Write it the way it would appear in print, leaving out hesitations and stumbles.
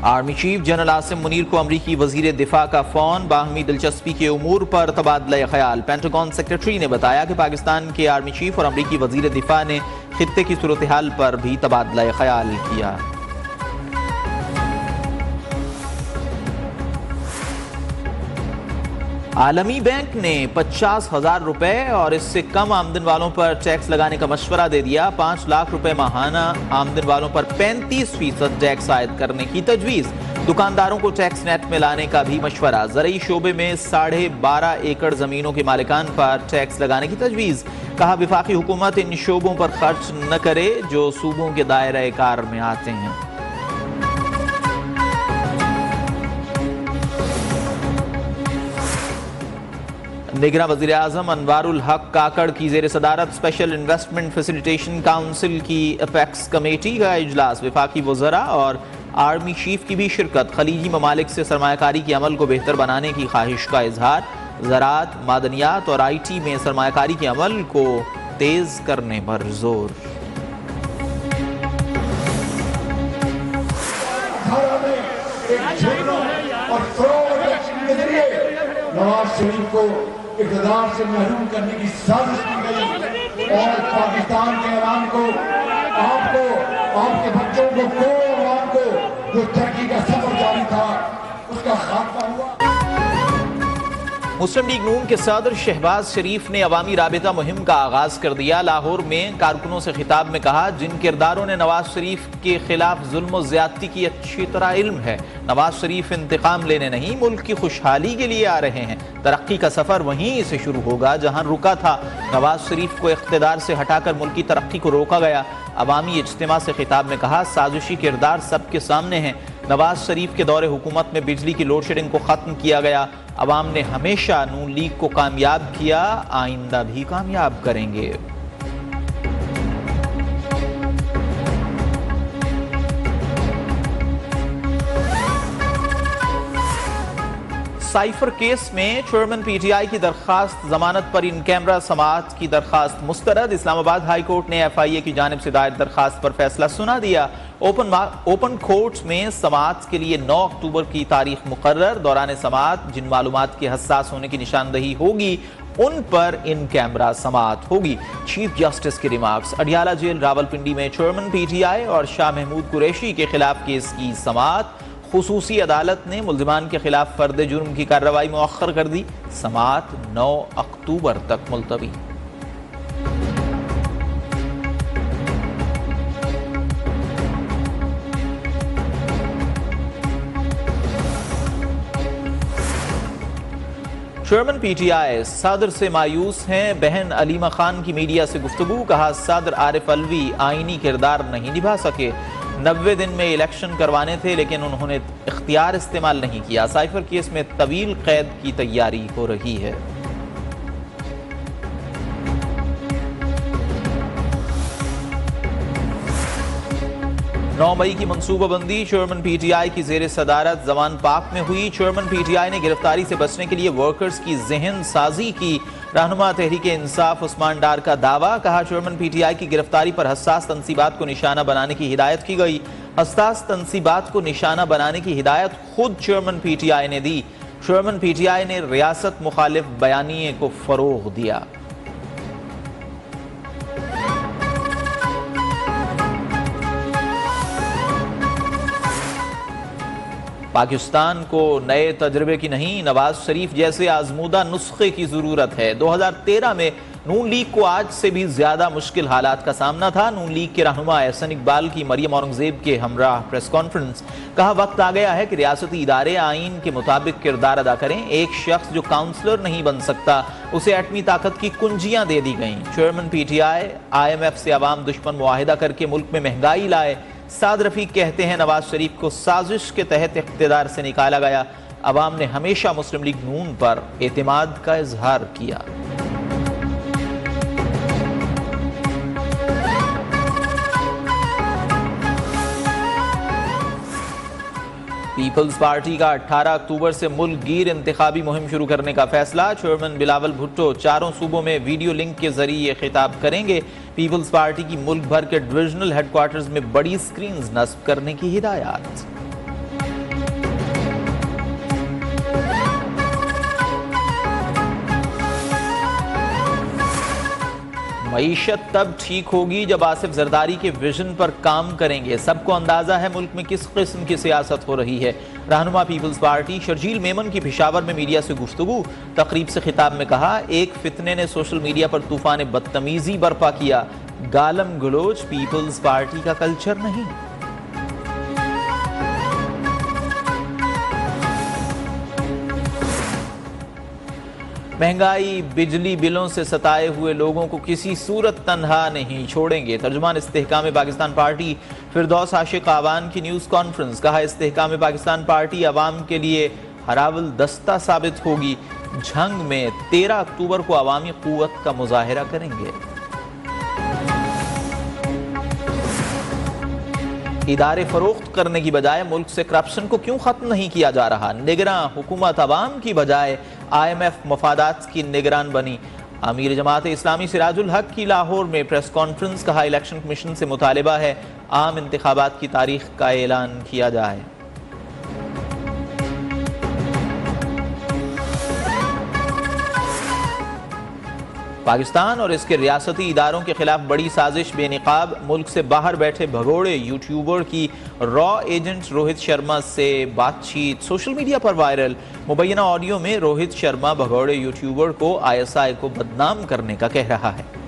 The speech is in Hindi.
Army chief general Asim Munir को अमरीकी वजीर दिफा का फोन, बाहमी दिलचस्पी के उमूर पर तबादला ख्याल। पेंटागन सेक्रेटरी ने बताया कि पाकिस्तान के आर्मी चीफ और अमरीकी वजीर दिफा ने खित्ते की सूरत हाल पर भी तबादला ख्याल किया। आलमी बैंक ने 50,000 रुपए और इससे कम आमदन वालों पर टैक्स लगाने का मशवरा दे दिया। 5 लाख रुपए माहाना आमदन वालों पर 35% टैक्स आयद करने की तजवीज़। दुकानदारों को टैक्स नेट में लाने का भी मशवरा। ज़रई शोबे में 12.5 एकड़ ज़मीनों के मालिकान पर टैक्स लगाने की तजवीज़। कहा, विफाकी हुकूमत इन शोबों पर खर्च न करे जो सूबों के दायरे कार में आते हैं। निगरान वज़ीर आज़म अनवारुल हक काकड़ की ज़ेर सदारत स्पेशल इन्वेस्टमेंट फैसिलिटेशन काउंसिल की अपेक्स कमेटी का इजलास। वफाकी वज़रा और आर्मी चीफ की भी शिरकत। खलीजी ममालिक से सरमायाकारी के अमल को बेहतर बनाने की ख्वाहिश का इजहार। ज़राअत, मादनियात और IT में सरमायाकारी के अमल को तेज करने पर जोर। नवाज शरीफ को इक़्तिदार से महरूम करने की साजिश की गई और पाकिस्तान के ऐलान को, आपको, आपके बच्चों को अवाम को जो तरक्की का सफर जारी था उसका खात्मा हुआ। मुस्लिम लीग नून के सदर शहबाज शरीफ ने अवामी राबिता मुहिम का आगाज कर दिया। लाहौर में कारकुनों से खिताब में कहा, जिन किरदारों ने नवाज शरीफ के खिलाफ जुल्म और ज्यादती की अच्छी तरह इल्म है। नवाज शरीफ इंतकाम लेने नहीं, मुल्क की खुशहाली के लिए आ रहे हैं। तरक्की का सफर वहीं से शुरू होगा जहां रुका था। नवाज शरीफ को इख्तिदार से हटाकर मुल्क की तरक्की को रोका गया। अवामी इज्तिमा से खिताब में कहा, साजिशी किरदार सबके सामने हैं। नवाज शरीफ के दौरे हुकूमत में बिजली की लोड शेडिंग को खत्म किया गया। अवाम ने हमेशा नून लीग को कामयाब किया, आइंदा भी कामयाब करेंगे। साइफर केस में चेयरमैन PTI की दरखास्त जमानत पर इन कैमरा समाअत की दरखास्त मुस्तरद। इस्लामाबाद हाई कोर्ट ने FIA की जानिब से दायर दरखास्त पर फैसला सुना दिया। ओपन कोर्ट में समाअत के लिए 9 अक्टूबर की तारीख मुकर्रर। दौरान समाअत जिन मालूमात के हसास होने की निशानदही होगी उन पर इन कैमरा समाअत होगी। चीफ जस्टिस के रिमार्क्स। अडियाला जेल रावलपिंडी में चेयरमैन PTI और शाह महमूद कुरैशी के खिलाफ केस की समाअत। खुसूसी अदालत ने मुल्जिमान के खिलाफ फर्द जुर्म की कार्रवाई मुअख्खर कर दी। समाअत 9 अक्टूबर तक मुलतवी। चेयरमैन PTI सदर से मायूस हैं। बहन अलीमा खान की मीडिया से गुफ्तगू। कहा, सदर आरिफ अलवी आईनी किरदार नहीं निभा सके। 90 दिन में इलेक्शन करवाने थे लेकिन उन्होंने इख्तियार इस्तेमाल नहीं किया। साइफर केस में तवील कैद की तैयारी हो रही है। 9 मई की मनसूबाबंदी चेयरमैन PTI की जेर सदारत जमान पाक में हुई। चेयरमैन PTI ने गिरफ्तारी से बचने के लिए वर्कर्स की जहन साजी की। रहनुमा तहरीक इंसाफ उस्मान डार का दावा। कहा, चेयरमैन PTI की गिरफ्तारी पर हसास तनसीबात को निशाना बनाने की हिदायत की गई। हसास तनसीबात को निशाना बनाने की हिदायत खुद चेयरमैन PTI ने दी। चेयरमैन PTI ने रियासत मुखालिफ बयानिए को फरोग दिया। पाकिस्तान को नए तजर्बे की नहीं, नवाज शरीफ जैसे आजमूदा नुस्खे की जरूरत है। 2013 में नून लीग को आज से भी ज्यादा मुश्किल हालात का सामना था। नून लीग के रहनुमा एहसन इकबाल की मरियम औरंगजेब के हमराह प्रेस कॉन्फ्रेंस। कहा, वक्त आ गया है कि रियासती इदारे आइन के मुताबिक किरदार अदा करें। एक शख्स जो काउंसलर नहीं बन सकता उसे एटमी ताकत की कुंजियां दे दी गईं। चेयरमैन PTI IMF से अवाम दुश्मन मुआहिदा करके मुल्क में महंगाई लाए। साद रफीक कहते हैं, नवाज शरीफ को साजिश के तहत इख्तिदार से निकाला गया। अवाम ने हमेशा मुस्लिम लीग नून पर एतमाद का इजहार किया। पीपल्स पार्टी का 18 अक्टूबर से मुल्क गिर इंतखाबी मुहिम शुरू करने का फैसला। चेयरमैन बिलावल भुट्टो 4 सूबों में वीडियो लिंक के जरिए खिताब करेंगे। पीपल्स पार्टी की मुल्क भर के डिविजनल हेडक्वार्टर्स में बड़ी स्क्रीन्स नस्ब करने की हिदायत। मईशत तब ठीक होगी जब आसिफ जरदारी के विजन पर काम करेंगे। सबको अंदाजा है मुल्क में किस किस्म की सियासत हो रही है। रहनुमा पीपल्स पार्टी शर्जील मेमन की पेशावर में मीडिया से गुफ्तगू। तकरीब से खिताब में कहा, एक फितने ने सोशल मीडिया पर तूफान बदतमीजी बर्पा किया। गालम गलोच पीपल्स पार्टी का कल्चर नहीं। महंगाई बिजली बिलों से सताए हुए लोगों को किसी सूरत तन्हा नहीं छोड़ेंगे। तर्जुमान इस्तेहकाम पाकिस्तान पार्टी फिरदौस आशिक आवान की न्यूज़ कॉन्फ्रेंस। कहा, इस्तेहकाम पाकिस्तान पार्टी अवाम के लिए हरावल दस्ता साबित होगी। झंग में 13 अक्टूबर को अवामी कुव्वत का मुजाहिरा करेंगे। इदारे फरोख्त करने की बजाय मुल्क से करप्शन को क्यों खत्म नहीं किया जा रहा। निगरान हुकूमत अवाम की बजाय IMF मफादात की निगरान बनी। अमीर जमात इस्लामी सिराजुल हक की लाहौर में प्रेस कॉन्फ्रेंस। कहा, इलेक्शन कमीशन से मुतालिबा है आम इंतखाबात की तारीख का ऐलान किया जाए। पाकिस्तान और इसके रियासती इदारों के खिलाफ बड़ी साजिश। बेनिकाब मुल्क से बाहर बैठे भगोड़े यूट्यूबर की रॉ एजेंट रोहित शर्मा से बातचीत सोशल मीडिया पर वायरल। मुबैना ऑडियो में रोहित शर्मा भगोड़े यूट्यूबर को ISI को बदनाम करने का कह रहा है।